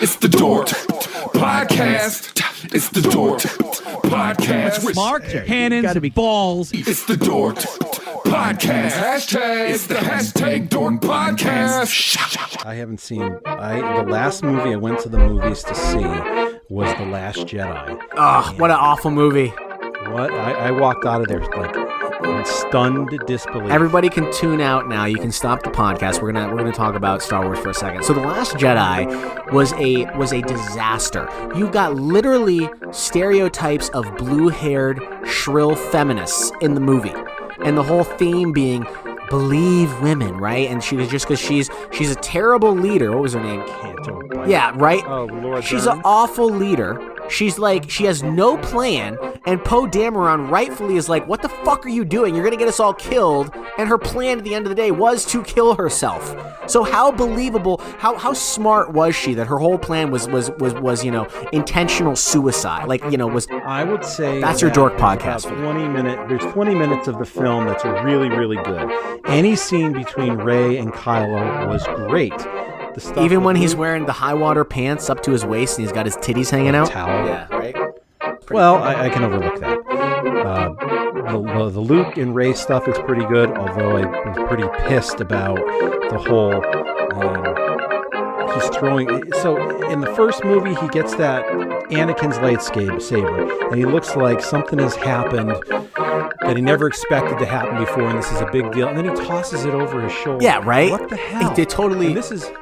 It's the Dork Podcast. It's the Dork Podcast. With Mark, cannons, balls. It's the Dork Podcast. Hashtag. It's the hashtag Dork Podcast. I haven't seen. The last movie I went to the movies to see was The Last Jedi. Oh, what an awful movie. What? I walked out of there like in stunned disbelief. Everybody can tune out now. You can stop the podcast. We're gonna talk about Star Wars for a second. So The Last Jedi was a disaster. You've got literally stereotypes of blue-haired, shrill feminists in the movie, and the whole theme being believe women, right? And she was just because she's a terrible leader. What was her name? Canto. Yeah, right. Oh, Laura She's Dern? an awful leader. She's like, she has no plan, and Poe Dameron rightfully is like, what the fuck are you doing? You're gonna get us all killed, and her plan at the end of the day was to kill herself. So how believable, how smart was she that her whole plan was intentional suicide? Was I would say that's your Dork Podcast. There's 20 minutes of the film that's really, really good. Any scene between Rey and Kylo was great. Even when he's wearing the high water pants up to his waist and he's got his titties hanging out. Towel. Yeah, right. Well, I can overlook that. The Luke and Rey stuff is pretty good, although I was pretty pissed about the whole he's throwing. So in the first movie, he gets that Anakin's lightsaber, and he looks like something has happened that he never expected to happen before, and this is a big deal. And then he tosses it over his shoulder. Yeah, right? What the hell? He did totally.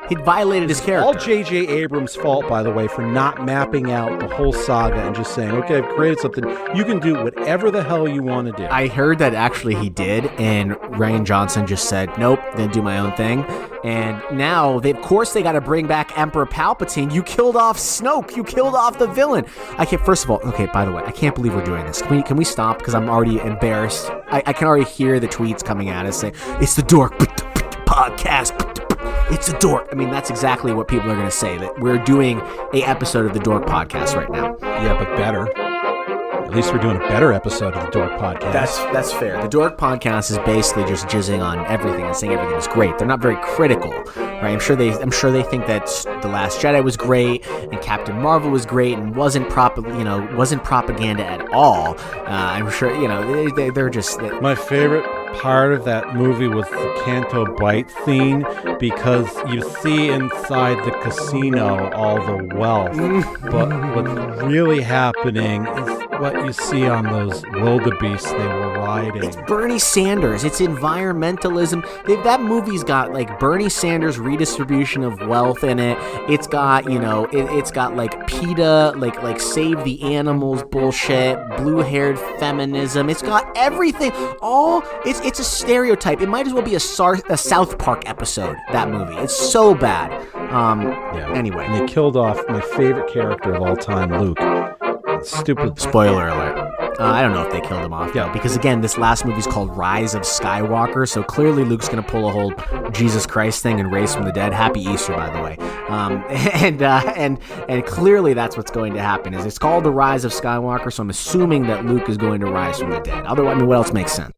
He violated his character. All J.J. Abrams' fault, by the way, for not mapping out the whole saga and just saying, okay, I've created something. You can do whatever the hell you want to do. I heard that actually he did, and Rian Johnson just said, nope, gonna do my own thing. And now, of course, they got to bring back Emperor Palpatine. You killed off Snoke. You killed off the villain. First of all, okay, by the way, I can't believe we're doing this. Can we stop? Because I'm already embarrassed. I can already hear the tweets coming at us saying, it's the Dork Podcast. It's the Dork. I mean, that's exactly what people are going to say, that we're doing an episode of the Dork Podcast right now. Yeah, but better. At least we're doing a better episode of the Dork Podcast. That's fair. The Dork Podcast is basically just jizzing on everything and saying everything is great. They're not very critical, right? I'm sure they think that The Last Jedi was great and Captain Marvel was great and wasn't propaganda at all. I'm sure they're just. My favorite part of that movie was the Canto Bight scene, because you see inside the casino all the wealth, but what's really happening is what you see on those wildebeests they were riding. It's Bernie Sanders. It's environmentalism. That movie's got like Bernie Sanders redistribution of wealth in it. It's got it's got like PETA, like save the animals bullshit, blue-haired feminism. It's got everything. It's a stereotype. It might as well be a South Park episode, that movie. It's so bad. Anyway. And they killed off my favorite character of all time, Luke. Stupid. Spoiler alert. I don't know if they killed him off, though, because again, this last movie's called Rise of Skywalker, so clearly Luke's going to pull a whole Jesus Christ thing and raise from the dead. Happy Easter, by the way. And clearly that's what's going to happen. Is it's called the Rise of Skywalker, so I'm assuming that Luke is going to rise from the dead. Otherwise, what else makes sense?